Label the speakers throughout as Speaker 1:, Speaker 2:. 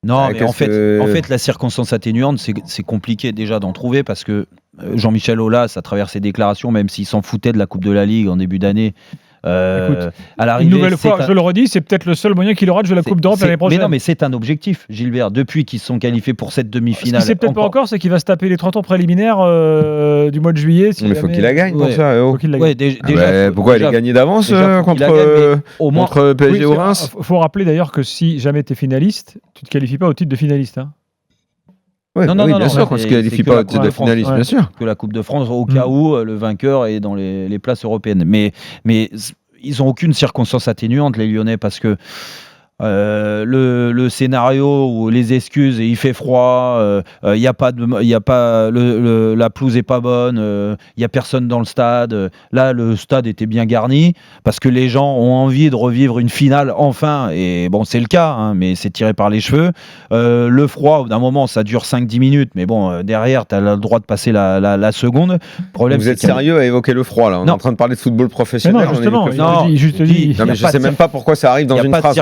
Speaker 1: Non, mais en fait, la circonstance atténuante, c'est compliqué déjà d'en trouver parce que Jean-Michel Aulas, à travers ses déclarations, même s'il s'en foutait de la Coupe de la Ligue en début d'année,
Speaker 2: Écoute, à l'arrivée, une nouvelle fois, je le redis, c'est peut-être le seul moyen qu'il aura de jouer la Coupe d'Europe l'année prochaine.
Speaker 1: Mais non, mais c'est un objectif, Gilbert. Depuis qu'ils se sont qualifiés pour cette demi-finale.
Speaker 2: Ce qui c'est peut-être pas encore, c'est qu'il va se taper les 30 ans préliminaires du mois de juillet.
Speaker 3: Mais il faut qu'il la gagne pour ça. Pourquoi il a gagné d'avance contre PSG ou Reims?
Speaker 2: Il faut rappeler d'ailleurs que si jamais tu es finaliste, tu ne te qualifies pas au titre de finaliste.
Speaker 3: Oui, bien sûr, qu'on se qualifie pas au titre de finaliste, bien sûr.
Speaker 1: Que la Coupe de France, au cas où le vainqueur est dans les places européennes. Mais ils n'ont aucune circonstance atténuante, les Lyonnais, parce que le scénario ou les excuses, il fait froid, la pelouse est pas bonne, il y a personne dans le stade. Là, le stade était bien garni parce que les gens ont envie de revivre une finale enfin. Et bon, c'est le cas, mais c'est tiré par les cheveux. Le froid, d'un moment, ça dure 5-10 minutes, mais bon, derrière, tu as le droit de passer la seconde.
Speaker 3: Problème, vous êtes sérieux à évoquer le froid là? On est en train de parler de football professionnel.
Speaker 2: Non, justement,
Speaker 3: je sais même pas pourquoi ça arrive dans une phrase.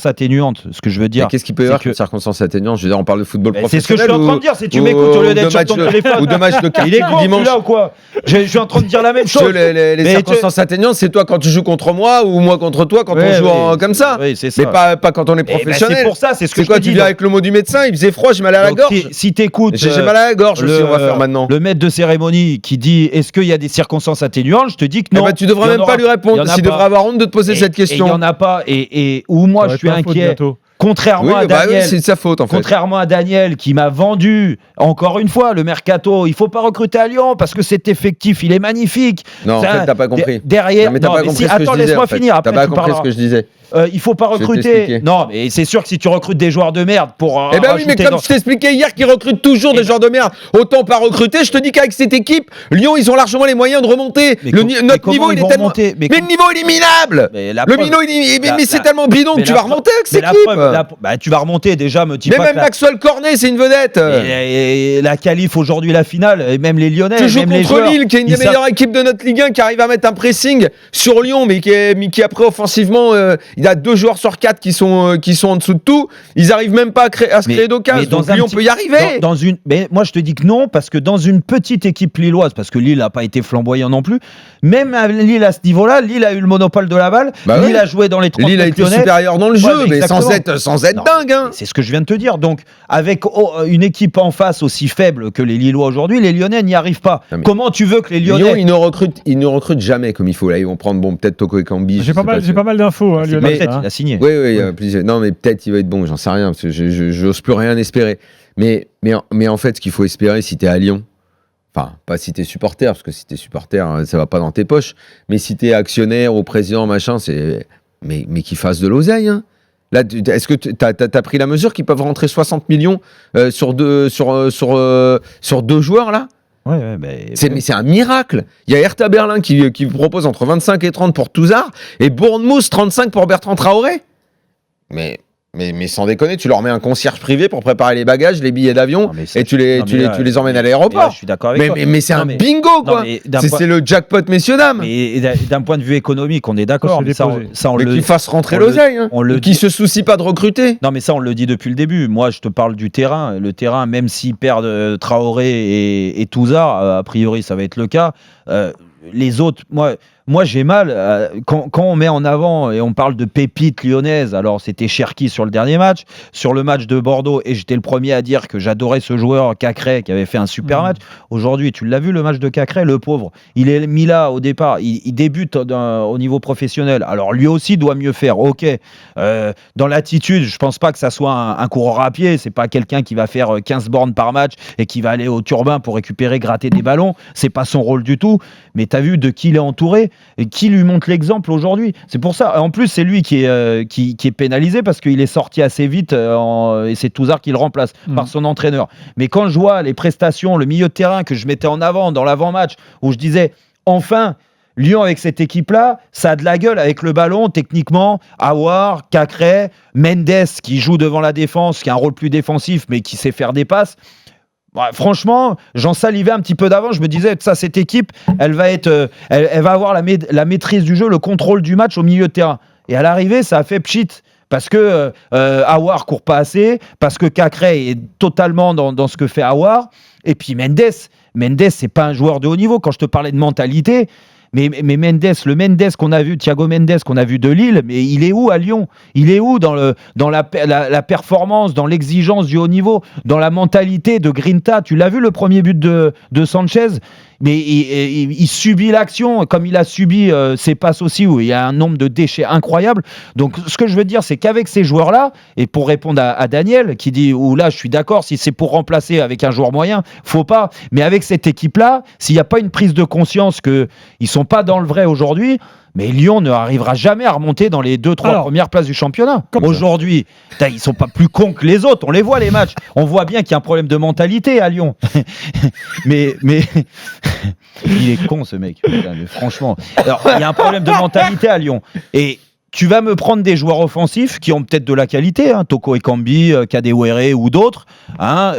Speaker 1: Atténuante, ce que je veux dire.
Speaker 3: Qu'est-ce qui peut y avoir comme circonstance atténuante? Je veux dire, on parle de football professionnel.
Speaker 1: C'est ce que je suis en train de dire. Si tu m'écoutes au lieu d'être sur ton téléphone
Speaker 3: ou de match de quartier dimanche.
Speaker 1: Là ou quoi? Je suis en train de dire la même chose.
Speaker 3: Les circonstances atténuantes, c'est toi quand tu joues contre moi ou moi contre toi quand on joue comme ça.
Speaker 1: Oui, c'est ça.
Speaker 3: Mais pas quand on est professionnel.
Speaker 1: C'est pour ça. C'est ce que
Speaker 3: je te dis. C'est quoi? Tu viens avec le mot du médecin? Il faisait froid, j'ai mal à la gorge.
Speaker 1: Si t'écoutes,
Speaker 3: j'ai mal à la gorge aussi. On va faire maintenant.
Speaker 1: Le maître de cérémonie qui dit est-ce qu'il y a des circonstances atténuantes? Je te dis que non.
Speaker 3: Tu devrais même pas lui répondre. Il devrait avoir honte de te poser cette question.
Speaker 1: Il y en a pas. Et où moi je suis inquiet. Contrairement à Daniel,
Speaker 3: c'est de sa faute en fait.
Speaker 1: Contrairement à Daniel qui m'a vendu encore une fois le mercato, il faut pas recruter à Lyon parce que cet effectif il est magnifique.
Speaker 3: Non, en fait t'as pas compris.
Speaker 1: Derrière,
Speaker 3: mais t'as pas compris ce que je disais.
Speaker 1: Attends, laisse-moi finir. Après,
Speaker 3: t'as pas compris ce que je disais.
Speaker 1: Il faut pas recruter. Non, mais c'est sûr que si tu recrutes des joueurs de merde pour.
Speaker 3: Eh ben oui, mais comme je t'expliquais hier qu'ils recrutent toujours des joueurs de merde, autant pas recruter. Je te dis qu'avec cette équipe, Lyon, ils ont largement les moyens de remonter. Notre niveau, il est tellement. Mais le niveau, il est minable. Le niveau, mais c'est tellement bidon que tu vas remonter avec cette équipe.
Speaker 1: Tu vas remonter déjà, me dis
Speaker 3: pas.
Speaker 1: Mais
Speaker 3: même Maxwell Cornet, c'est une vedette.
Speaker 1: Et la qualif aujourd'hui, la finale, et même les Lyonnais.
Speaker 3: Tu joues contre Lille, qui est une des meilleures équipes de notre Ligue 1, qui arrive à mettre un pressing sur Lyon, mais qui après offensivement. Il y a 2 joueurs sur 4 qui sont en dessous de tout. Ils arrivent même pas à se créer d'occasion. Donc Lyon peut y arriver.
Speaker 1: Mais moi, je te dis que non, parce que dans une petite équipe lilloise, parce que Lille n'a pas été flamboyant non plus, même à Lille à ce niveau-là, Lille a eu le monopole de la balle. Lille a joué dans les 30
Speaker 3: Lille a été supérieur dans le jeu, mais sans être dingue.
Speaker 1: C'est ce que je viens de te dire. Donc, avec une équipe en face aussi faible que les Lillois aujourd'hui, les Lyonnais n'y arrivent pas. Comment tu veux que les Lyonnais...
Speaker 3: Lyon, ils ne recrutent jamais comme il faut. Là, ils vont prendre peut-être Toko Ekambi.
Speaker 2: J'ai pas mal d'infos.
Speaker 1: Lyonnais, il a signé.
Speaker 3: Oui. Non, mais peut-être il va être bon, j'en sais rien, parce que je n'ose plus rien espérer. Mais en fait, ce qu'il faut espérer si tu es à Lyon, enfin, pas si tu es supporter, parce que si tu es supporter, ça va pas dans tes poches, mais si tu es actionnaire ou président, machin, mais qu'ils fassent de l'oseille. Hein. Là, est-ce que tu as pris la mesure qu'ils peuvent rentrer 60 millions sur deux joueurs, là? Mais c'est un miracle. Il y a Hertha Berlin qui propose entre 25 et 30 pour Touzard et Bournemouth 35 pour Bertrand Traoré. Mais sans déconner, tu leur mets un concierge privé pour préparer les bagages, les billets d'avion et tu les emmènes à l'aéroport.
Speaker 1: Je suis d'accord avec toi.
Speaker 3: Mais c'est un bingo quoi. C'est le jackpot messieurs dames.
Speaker 1: Et d'un point de vue économique, on est d'accord.
Speaker 3: Mais qu'ils fassent rentrer l'oseille, qu'ils se soucient pas de recruter.
Speaker 1: Non mais ça on le dit depuis le début. Moi je te parle du terrain. Le terrain, même s'ils perdent Traoré et Touzard, a priori ça va être le cas. Les autres, moi j'ai mal quand on met en avant et on parle de pépites lyonnaises. Alors c'était Cherki sur le dernier match, sur le match de Bordeaux, et j'étais le premier à dire que j'adorais ce joueur Cacré qui avait fait un super match. Aujourd'hui, tu l'as vu le match de Cacré, le pauvre, il est mis là au départ, il débute au niveau professionnel. Alors lui aussi doit mieux faire. Ok, dans l'attitude, je pense pas que ça soit un coureur à pied. C'est pas quelqu'un qui va faire 15 bornes par match et qui va aller au turbin pour récupérer, gratter des ballons. C'est pas son rôle du tout. Mais t'as vu de qui il est entouré et qui lui montre l'exemple aujourd'hui. C'est pour ça. En plus, c'est lui qui est pénalisé parce qu'il est sorti assez vite et c'est Touzard qui le remplace par son entraîneur. Mais quand je vois les prestations, le milieu de terrain que je mettais en avant dans l'avant-match, où je disais enfin, Lyon avec cette équipe-là, ça a de la gueule avec le ballon, techniquement. Aouar, Cacré, Mendes qui joue devant la défense, qui a un rôle plus défensif mais qui sait faire des passes. Franchement, j'en salivais un petit peu d'avant. Je me disais, ça, cette équipe, elle va avoir la maîtrise du jeu, le contrôle du match au milieu de terrain. Et à l'arrivée, ça a fait pchit. parce que Aouar court pas assez, parce que Cacré est totalement dans ce que fait Aouar, et puis Mendes, c'est pas un joueur de haut niveau. Quand je te parlais de mentalité, mais Mendes, le Mendes qu'on a vu, Thiago Mendes qu'on a vu de Lille, mais il est où à Lyon? Il est où dans la performance, dans l'exigence du haut niveau, dans la mentalité de Grinta? Tu l'as vu le premier but de Sanchez? Mais il subit l'action, comme il a subi ses passes aussi, où il y a un nombre de déchets incroyable. Donc ce que je veux dire, c'est qu'avec ces joueurs-là, et pour répondre à Daniel, qui dit, là je suis d'accord, si c'est pour remplacer avec un joueur moyen, faut pas. Mais avec cette équipe-là, s'il n'y a pas une prise de conscience qu'ils ne sont pas dans le vrai aujourd'hui, mais Lyon ne arrivera jamais à remonter dans les 2-3 premières places du championnat. Aujourd'hui, ils sont pas plus cons que les autres. On les voit, les matchs. On voit bien qu'il y a un problème de mentalité à Lyon. mais il est con, ce mec. Putain, mais franchement. Alors, il y a un problème de mentalité à Lyon. Et tu vas me prendre des joueurs offensifs qui ont peut-être de la qualité, Toko Ekambi, Kadewere ou d'autres.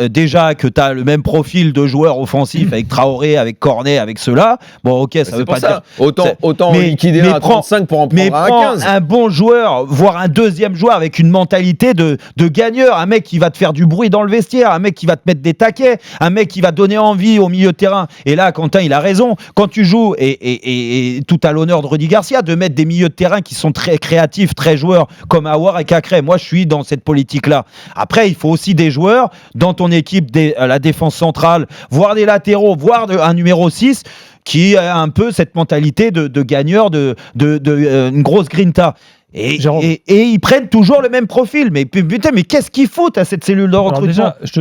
Speaker 1: Déjà que tu as le même profil de joueurs offensifs avec Traoré, avec Cornet, avec ceux-là. Bon, ok, ça veut pas dire.
Speaker 3: Autant liquider un à 35 pour en prendre un à 15.
Speaker 1: Un bon joueur, voire un deuxième joueur avec une mentalité de gagneur. Un mec qui va te faire du bruit dans le vestiaire, un mec qui va te mettre des taquets, un mec qui va donner envie au milieu de terrain. Et là, Quentin, il a raison. Quand tu joues, et tout à l'honneur de Rudy Garcia, de mettre des milieux de terrain qui sont très créatifs, très joueurs comme Aouar et Cacré. Moi, je suis dans cette politique-là. Après, il faut aussi des joueurs dans ton équipe, la défense centrale, voire des latéraux, voire un numéro 6 qui a un peu cette mentalité de gagneur, une grosse grinta. Et ils prennent toujours le même profil. Mais putain, mais qu'est-ce qu'ils foutent à cette cellule de recrutement?
Speaker 2: Alors déjà,